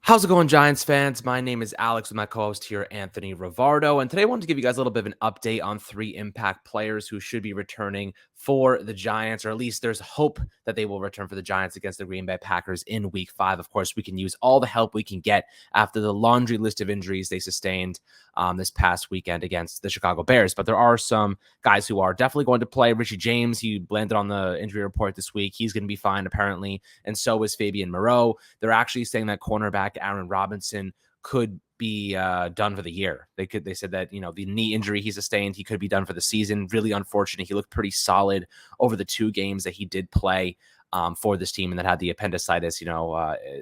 How's it going, Giants fans? My name is Alex with my co-host here, Anthony Rivardo. And today I wanted to give you guys a little bit of an update on three impact players who should be returning for the Giants, or at least there's hope that they will return for the Giants against the Green Bay Packers in Week 5. Of course, we can use all the help we can get after the laundry list of injuries they sustained this past weekend against the Chicago Bears. But there are some guys who are definitely going to play. Richie James, he landed on the injury report this week. He's going to be fine, apparently. And so is Fabian Moreau. They're actually saying that cornerback Aaron Robinson could be done for the year. They said that, the knee injury he sustained, he could be done for the season. Really unfortunate. He looked pretty solid over the two games that he did play for this team, and that had the appendicitis,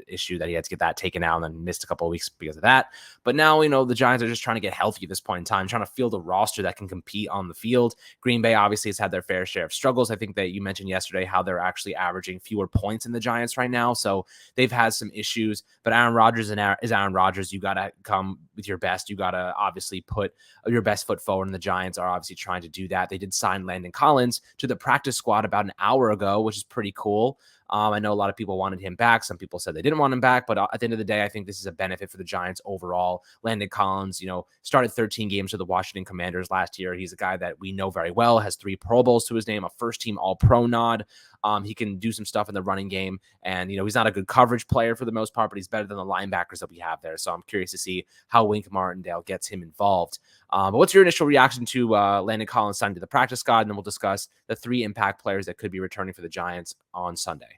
issue that he had to get that taken out and then missed a couple of weeks because of that. But now, the Giants are just trying to get healthy at this point in time, trying to field a roster that can compete on the field. Green Bay obviously has had their fair share of struggles. I think that you mentioned yesterday how they're actually averaging fewer points in the Giants right now. So they've had some issues, but Aaron Rodgers is Aaron Rodgers. You got to come with your best. You got to obviously put your best foot forward, and the Giants are obviously trying to do that. They did sign Landon Collins to the practice squad about an hour ago, which is pretty cool. I know a lot of people wanted him back. Some people said they didn't want him back, but at the end of the day, I think this is a benefit for the Giants overall. Landon Collins, started 13 games for the Washington Commanders last year. He's a guy that we know very well, has 3 Pro Bowls to his name, a first-team All-Pro nod. He can do some stuff in the running game, and he's not a good coverage player for the most part, but he's better than the linebackers that we have there. So I'm curious to see how Wink Martindale gets him involved. But what's your initial reaction to Landon Collins signing to the practice squad? And then we'll discuss the 3 impact players that could be returning for the Giants on Sunday.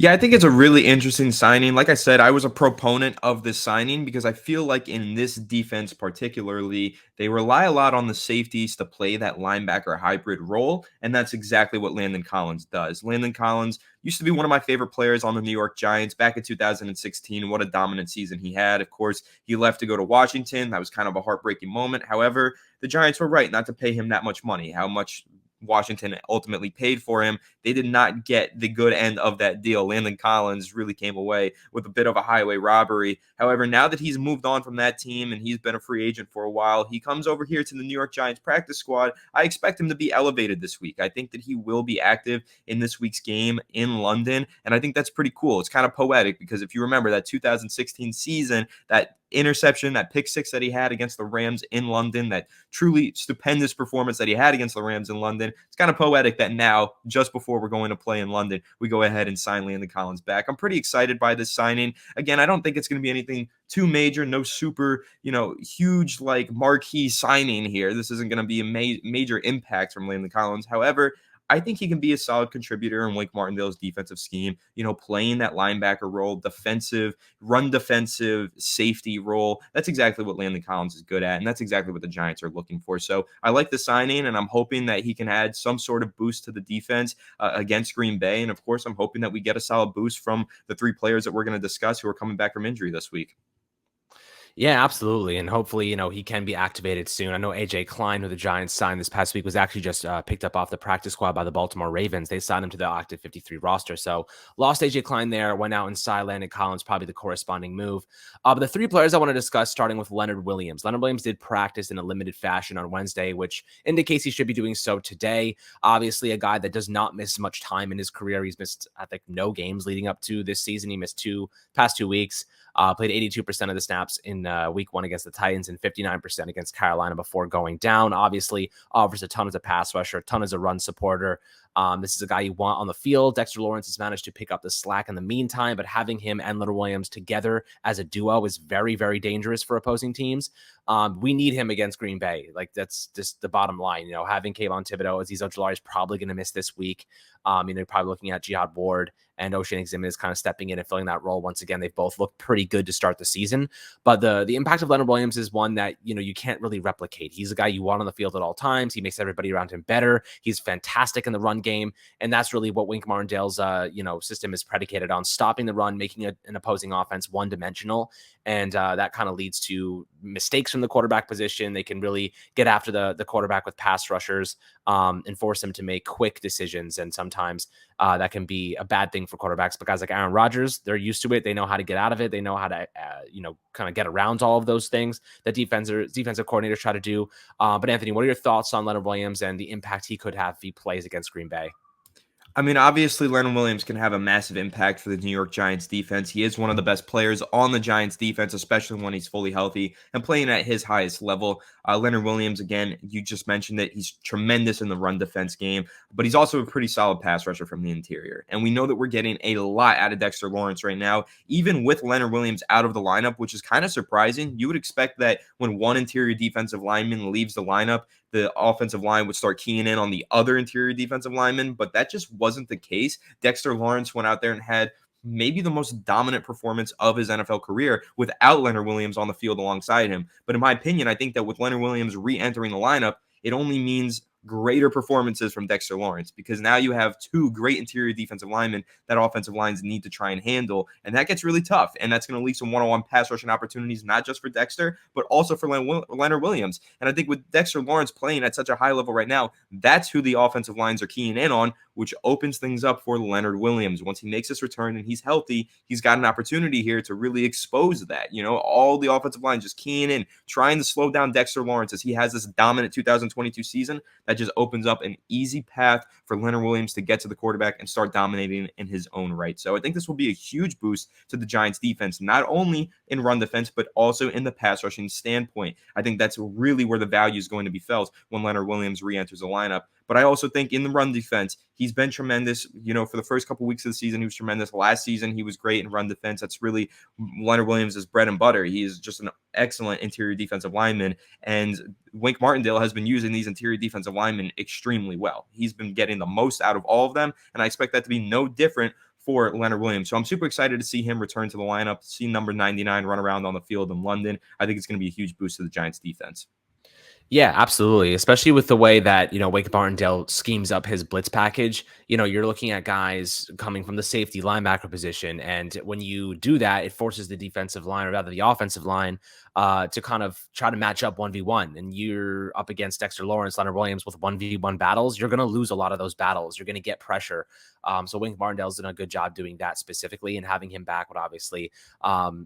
Yeah, I think it's a really interesting signing. Like I said, I was a proponent of this signing because I feel like in this defense particularly, they rely a lot on the safeties to play that linebacker hybrid role, and that's exactly what Landon Collins does. Landon Collins used to be one of my favorite players on the New York Giants back in 2016. What a dominant season he had. Of course, he left to go to Washington. That was kind of a heartbreaking moment. However, the Giants were right not to pay him that much money. How much Washington ultimately paid for him, they did not get the good end of that deal. Landon Collins really came away with a bit of a highway robbery. However, now that he's moved on from that team and he's been a free agent for a while, he comes over here to the New York Giants practice squad. I expect him to be elevated this week. I think that he will be active in this week's game in London, and I think that's pretty cool. It's kind of poetic because if you remember that 2016 season, that interception, that pick six that he had against the Rams in London, that truly stupendous performance that he had against the Rams in London. It's kind of poetic that now, just before we're going to play in London, we go ahead and sign Landon Collins back. I'm pretty excited by this signing. Again, I don't think it's going to be anything too major, no super, huge like marquee signing here. This isn't going to be a major impact from Landon Collins. However, I think he can be a solid contributor in Wink Martindale's defensive scheme, playing that linebacker role, defensive, run defensive, safety role. That's exactly what Landon Collins is good at, and that's exactly what the Giants are looking for. So I like the signing, and I'm hoping that he can add some sort of boost to the defense against Green Bay. And, of course, I'm hoping that we get a solid boost from the 3 players that we're going to discuss who are coming back from injury this week. Yeah, absolutely. And hopefully, he can be activated soon. I know AJ Klein, who the Giants signed this past week, was actually just picked up off the practice squad by the Baltimore Ravens. They signed him to the active 53 roster. So lost AJ Klein there, went out and signed Landon Collins, probably the corresponding move. But the 3 players I want to discuss, starting with Leonard Williams. Leonard Williams did practice in a limited fashion on Wednesday, which indicates he should be doing so today. Obviously, a guy that does not miss much time in his career. He's missed, I think, no games leading up to this season. He missed past 2 weeks. Played 82% of the snaps in week 1 against the Titans and 59% against Carolina before going down. Obviously, offers a ton as a pass rusher, a ton as a run supporter. This is a guy you want on the field. Dexter Lawrence has managed to pick up the slack in the meantime, but having him and Leonard Williams together as a duo is very, very dangerous for opposing teams. We need him against Green Bay. Like, that's just the bottom line. Having Kayvon Thibodeau, Azeez Ojulari is probably going to miss this week. You're probably looking at Jihad Ward and Oshane Ximines is kind of stepping in and filling that role once again. They've both looked pretty good to start the season, but the impact of Leonard Williams is one that you can't really replicate. He's a guy you want on the field at all times. He makes everybody around him better. He's fantastic in the run game, and that's really what Wink Martindale's system is predicated on: stopping the run, making an opposing offense one-dimensional, and that kind of leads to mistakes from the quarterback position. They can really get after the quarterback with pass rushers and force them to make quick decisions, and sometimes that can be a bad thing for quarterbacks. But guys like Aaron Rodgers, they're used to it. They know how to get out of it. They know how to, kind of get around all of those things that defensive coordinators try to do. But Anthony, what are your thoughts on Leonard Williams and the impact he could have if he plays against Green Bay? I mean, obviously, Leonard Williams can have a massive impact for the New York Giants defense. He is one of the best players on the Giants defense, especially when he's fully healthy and playing at his highest level. Leonard Williams, again, you just mentioned that he's tremendous in the run defense game, but he's also a pretty solid pass rusher from the interior. And we know that we're getting a lot out of Dexter Lawrence right now, even with Leonard Williams out of the lineup, which is kind of surprising. You would expect that when one interior defensive lineman leaves the lineup, the offensive line would start keying in on the other interior defensive lineman, but that just wasn't the case. Dexter Lawrence went out there and had maybe the most dominant performance of his NFL career without Leonard Williams on the field alongside him. But in my opinion, I think that with Leonard Williams re-entering the lineup, it only means greater performances from Dexter Lawrence, because now you have two great interior defensive linemen that offensive lines need to try and handle, and that gets really tough, and that's going to leave some one-on-one pass rushing opportunities, not just for Dexter, but also for Leonard Williams. And I think with Dexter Lawrence playing at such a high level right now, that's who the offensive lines are keying in on, which opens things up for Leonard Williams. Once he makes his return and he's healthy, he's got an opportunity here to really expose that. You know, all the offensive line just keying in, trying to slow down Dexter Lawrence as he has this dominant 2022 season. That just opens up an easy path for Leonard Williams to get to the quarterback and start dominating in his own right. So I think this will be a huge boost to the Giants defense, not only in run defense, but also in the pass rushing standpoint. I think that's really where the value is going to be felt when Leonard Williams re-enters the lineup. But I also think in the run defense, he's been tremendous. You know, for the first couple weeks of the season, he was tremendous. Last season, he was great in run defense. That's really Leonard Williams' bread and butter. He is just an excellent interior defensive lineman. And Wink Martindale has been using these interior defensive linemen extremely well. He's been getting the most out of all of them, and I expect that to be no different for Leonard Williams. So I'm super excited to see him return to the lineup, see number 99 run around on the field in London. I think it's going to be a huge boost to the Giants defense. Yeah, absolutely. Especially with the way that, Wake Martindale schemes up his blitz package. You're looking at guys coming from the safety linebacker position. And when you do that, it forces the defensive line, or rather the offensive line, to kind of try to match up 1v1. And you're up against Dexter Lawrence, Leonard Williams with 1v1 battles. You're going to lose a lot of those battles. You're going to get pressure. So Wink Martindale's done a good job doing that specifically, and having him back would obviously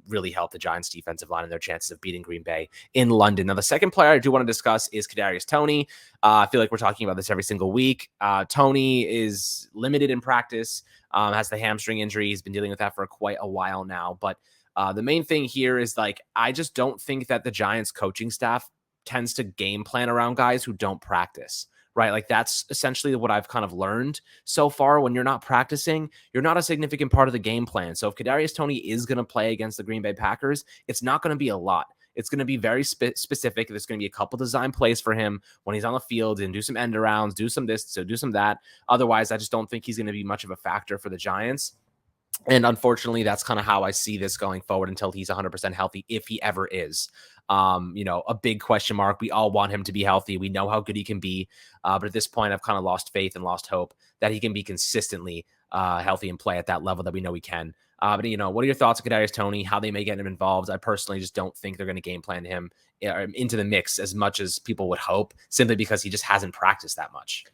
really help the Giants defensive line and their chances of beating Green Bay in London. Now, the second player I do want to discuss is Kadarius Toney. I feel like we're talking about this every single week. Toney is limited in practice, has the hamstring injury. He's been dealing with that for quite a while now. But the main thing here is, I just don't think that the Giants coaching staff tends to game plan around guys who don't practice. Right. That's essentially what I've kind of learned so far. When you're not practicing, you're not a significant part of the game plan. So if Kadarius Toney is going to play against the Green Bay Packers, it's not going to be a lot. It's going to be very specific. There's going to be a couple design plays for him when he's on the field, and do some end arounds, do some this, so do some that. Otherwise, I just don't think he's going to be much of a factor for the Giants. And unfortunately, that's kind of how I see this going forward until he's 100% healthy, if he ever is. A big question mark. We all want him to be healthy. We know how good he can be. But at this point, I've kind of lost faith and lost hope that he can be consistently healthy and play at that level that we know he can. But what are your thoughts on Kadarius Toney, how they may get him involved? I personally just don't think they're going to game plan him into the mix as much as people would hope, simply because he just hasn't practiced that much.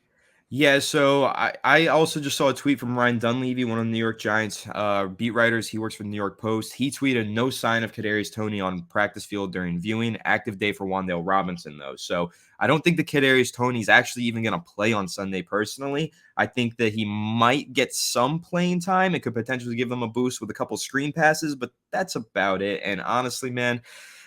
Yeah, so I also just saw a tweet from Ryan Dunleavy, one of the New York Giants beat writers. He works for the New York Post. He tweeted no sign of Kadarius Toney on practice field during viewing. Active day for Wanda Robinson, though. So I don't think the Kadarius Toney is actually even going to play on Sunday personally. I think that he might get some playing time. It could potentially give them a boost with a couple screen passes, but that's about it. And honestly, man,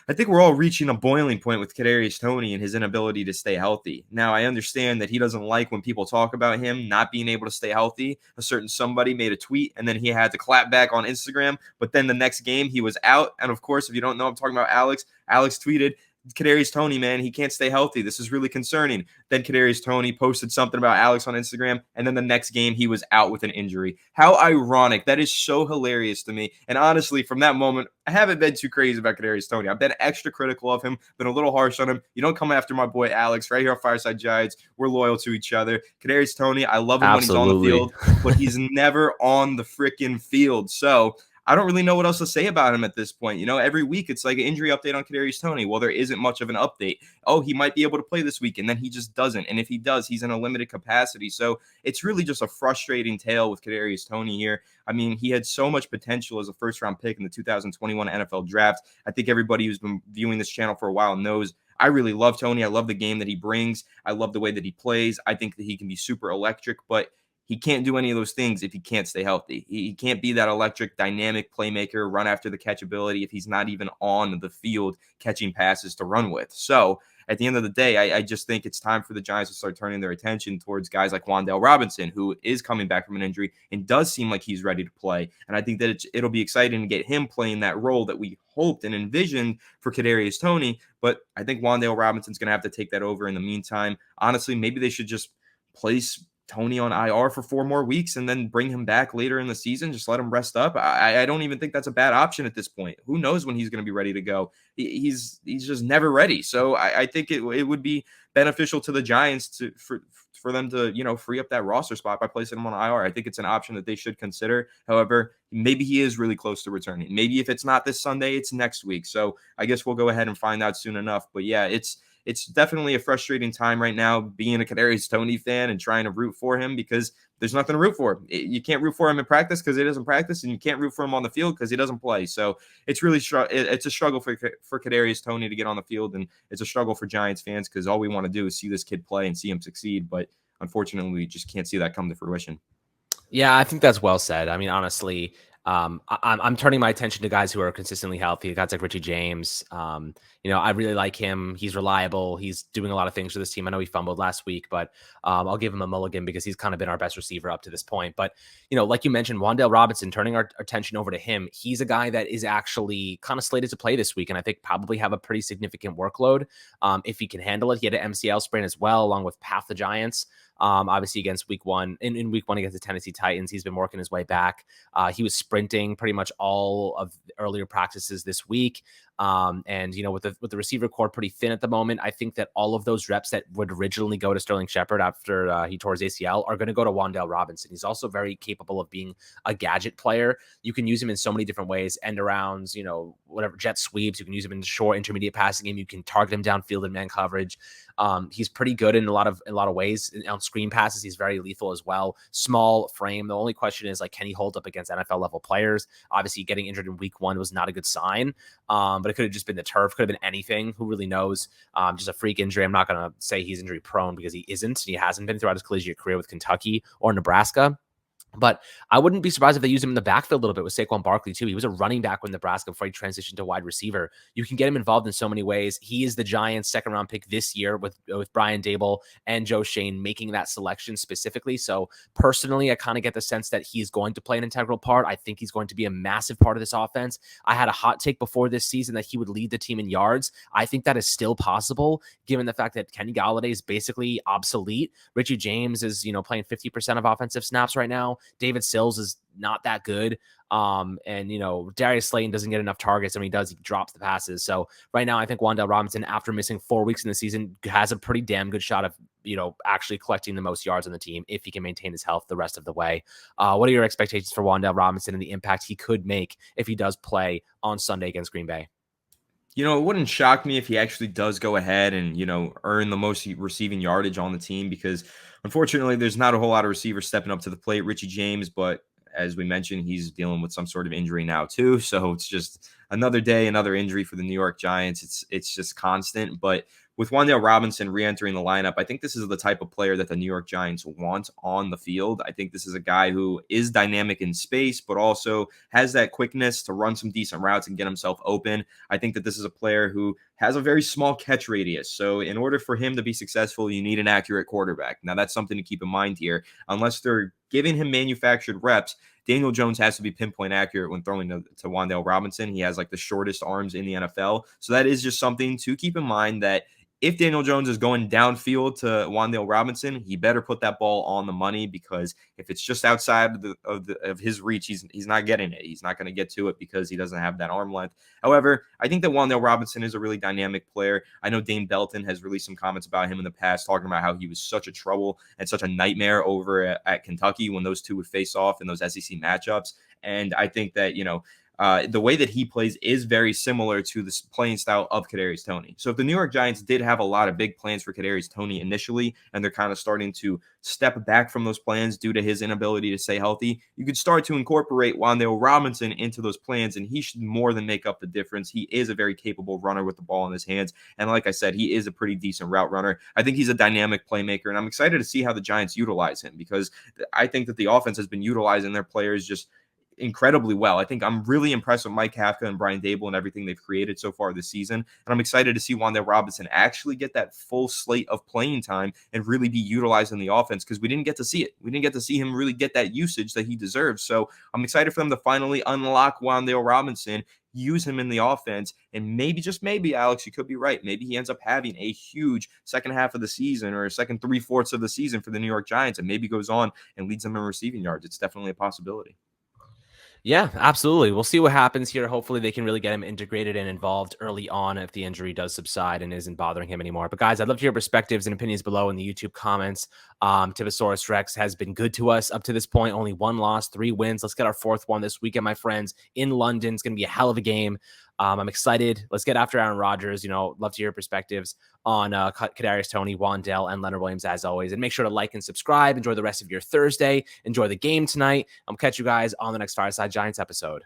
I think we're all reaching a boiling point with Kadarius Toney and his inability to stay healthy. Now, I understand that he doesn't like when people talk about him not being able to stay healthy. A certain somebody made a tweet, and then he had to clap back on Instagram. But then the next game, he was out. And of course, if you don't know, I'm talking about Alex. Alex tweeted, Kadarius Toney, man, he can't stay healthy. This is really concerning. Then Kadarius Toney posted something about Alex on Instagram, and then the next game he was out with an injury. How ironic. That is so hilarious to me. And honestly, from that moment, I haven't been too crazy about Kadarius Toney. I've been extra critical of him, been a little harsh on him. You don't come after my boy Alex right here on Fireside Giants. We're loyal to each other. Kadarius Toney, I love him Absolutely. when he's on the field, but he's never on the freaking field. So I don't really know what else to say about him at this point. Every week it's like an injury update on Kadarius Toney. Well, there isn't much of an update. Oh, he might be able to play this week, and then he just doesn't. And if he does, he's in a limited capacity. So it's really just a frustrating tale with Kadarius Toney here. I mean, he had so much potential as a first-round pick in the 2021 NFL Draft. I think everybody who's been viewing this channel for a while knows I really love Toney. I love the game that he brings. I love the way that he plays. I think that he can be super electric, but he can't do any of those things if he can't stay healthy. He can't be that electric, dynamic playmaker, run after the catch ability if he's not even on the field catching passes to run with. So at the end of the day, I just think it's time for the Giants to start turning their attention towards guys like Wanda Robinson, who is coming back from an injury and does seem like he's ready to play. And I think that it'll be exciting to get him playing that role that we hoped and envisioned for Kadarius Toney. But I think Wanda Robinson's going to have to take that over in the meantime. Honestly, maybe they should just place Toney on IR for 4 more weeks and then bring him back later in the season. Just let him rest up. I don't even think that's a bad option at this point. Who knows when he's going to be ready to go? He's just never ready. So I think it would be beneficial to the Giants for them to, free up that roster spot by placing him on IR. I think it's an option that they should consider. However, maybe he is really close to returning. Maybe if it's not this Sunday, it's next week. So I guess we'll go ahead and find out soon enough. But yeah, it's definitely a frustrating time right now being a Canaries Tony fan and trying to root for him because there's nothing to root for. You can't root for him in practice because he doesn't practice, and you can't root for him on the field because he doesn't play. So it's really it's a struggle for Kadarius Toney to get on the field, and it's a struggle for Giants fans because all we want to do is see this kid play and see him succeed. But unfortunately, we just can't see that come to fruition. Yeah, I think that's well said. I mean, honestly, I'm turning my attention to guys who are consistently healthy, guys like Richie James. I really like him. He's reliable. He's doing a lot of things for this team. I know he fumbled last week, but I'll give him a mulligan because he's kind of been our best receiver up to this point. But, like you mentioned, Wanda Robinson, turning our attention over to him, he's a guy that is actually kind of slated to play this week, and I think probably have a pretty significant workload if he can handle it. He had an MCL sprain as well, along with half the Giants. Obviously against week 1 in week 1 against the Tennessee Titans, he's been working his way back. He was sprinting pretty much all of the earlier practices this week. And with the receiver core pretty thin at the moment, I think that all of those reps that would originally go to Sterling Shepard after he tore his ACL are going to go to Wanda Robinson. He's also very capable of being a gadget player. You can use him in so many different ways, end arounds, whatever, jet sweeps. You can use him in the short intermediate passing game. You can target him downfield in man coverage. He's pretty good in a lot of ways. On screen passes, he's very lethal as well. Small frame. The only question is, can he hold up against NFL level players? Obviously, getting injured in week 1 was not a good sign. But it could have just been the turf, could have been anything. Who really knows? Just a freak injury. I'm not going to say he's injury prone because he isn't. He hasn't been throughout his collegiate career with Kentucky or Nebraska. But I wouldn't be surprised if they use him in the backfield a little bit with Saquon Barkley too. He was a running back with Nebraska before he transitioned to wide receiver. You can get him involved in so many ways. He is the Giants' second-round pick this year with Brian Dable and Joe Shane making that selection specifically. So personally, I kind of get the sense that he's going to play an integral part. I think he's going to be a massive part of this offense. I had a hot take before this season that he would lead the team in yards. I think that is still possible given the fact that Kenny Golladay is basically obsolete. Richie James is, playing 50% of offensive snaps right now. David Sills is not that good. Darius Slayton doesn't get enough targets. And when he does, he drops the passes. So right now, I think Wanda Robinson, after missing 4 weeks in the season, has a pretty damn good shot of, actually collecting the most yards on the team if he can maintain his health the rest of the way. What are your expectations for Wanda Robinson and the impact he could make if he does play on Sunday against Green Bay? It wouldn't shock me if he actually does go ahead and, earn the most receiving yardage on the team because, unfortunately, there's not a whole lot of receivers stepping up to the plate. Richie James, but as we mentioned, he's dealing with some sort of injury now too. So it's just another day, another injury for the New York Giants. It's just constant. But with Wandale Robinson re-entering the lineup, I think this is the type of player that the New York Giants want on the field. I think this is a guy who is dynamic in space, but also has that quickness to run some decent routes and get himself open. I think that this is a player who has a very small catch radius. So in order for him to be successful, you need an accurate quarterback. Now, that's something to keep in mind here. Unless they're giving him manufactured reps, Daniel Jones has to be pinpoint accurate when throwing to Wandale Robinson. He has the shortest arms in the NFL. So that is just something to keep in mind, that if Daniel Jones is going downfield to Wandale Robinson, he better put that ball on the money, because if it's just outside of his reach, he's not getting it. He's not going to get to it because he doesn't have that arm length. However, I think that Wandale Robinson is a really dynamic player. I know Dane Belton has released some comments about him in the past, talking about how he was such a trouble and such a nightmare over at Kentucky when those two would face off in those SEC matchups. And I think that, the way that he plays is very similar to the playing style of Kadarius Toney. So if the New York Giants did have a lot of big plans for Kadarius Toney initially, and they're kind of starting to step back from those plans due to his inability to stay healthy, you could start to incorporate Wanda Robinson into those plans, and he should more than make up the difference. He is a very capable runner with the ball in his hands, and like I said, he is a pretty decent route runner. I think he's a dynamic playmaker, and I'm excited to see how the Giants utilize him, because I think that the offense has been utilizing their players just incredibly well. I think I'm really impressed with Mike Kafka and Brian Dable and everything they've created so far this season. And I'm excited to see Wanda Robinson actually get that full slate of playing time and really be utilized in the offense, because we didn't get to see it. We didn't get to see him really get that usage that he deserves. So I'm excited for them to finally unlock Wanda Robinson, use him in the offense, and maybe, just maybe, Alex, you could be right. Maybe he ends up having a huge second half of the season, or a second 3/4 of the season for the New York Giants, and maybe goes on and leads them in receiving yards. It's definitely a possibility. Yeah, absolutely. We'll see what happens here. Hopefully they can really get him integrated and involved early on if the injury does subside and isn't bothering him anymore. But guys, I'd love to hear perspectives and opinions below in the YouTube comments. Tivosaurus Rex has been good to us up to this point. Only 1 loss, 3 wins. Let's get our 4th one this weekend, my friends, in London. It's going to be a hell of a game. I'm excited. Let's get after Aaron Rodgers. Love to hear your perspectives on Kadarius Toney, Wandale, and Leonard Williams as always. And make sure to like and subscribe. Enjoy the rest of your Thursday. Enjoy the game tonight. I'll catch you guys on the next Fireside Giants episode.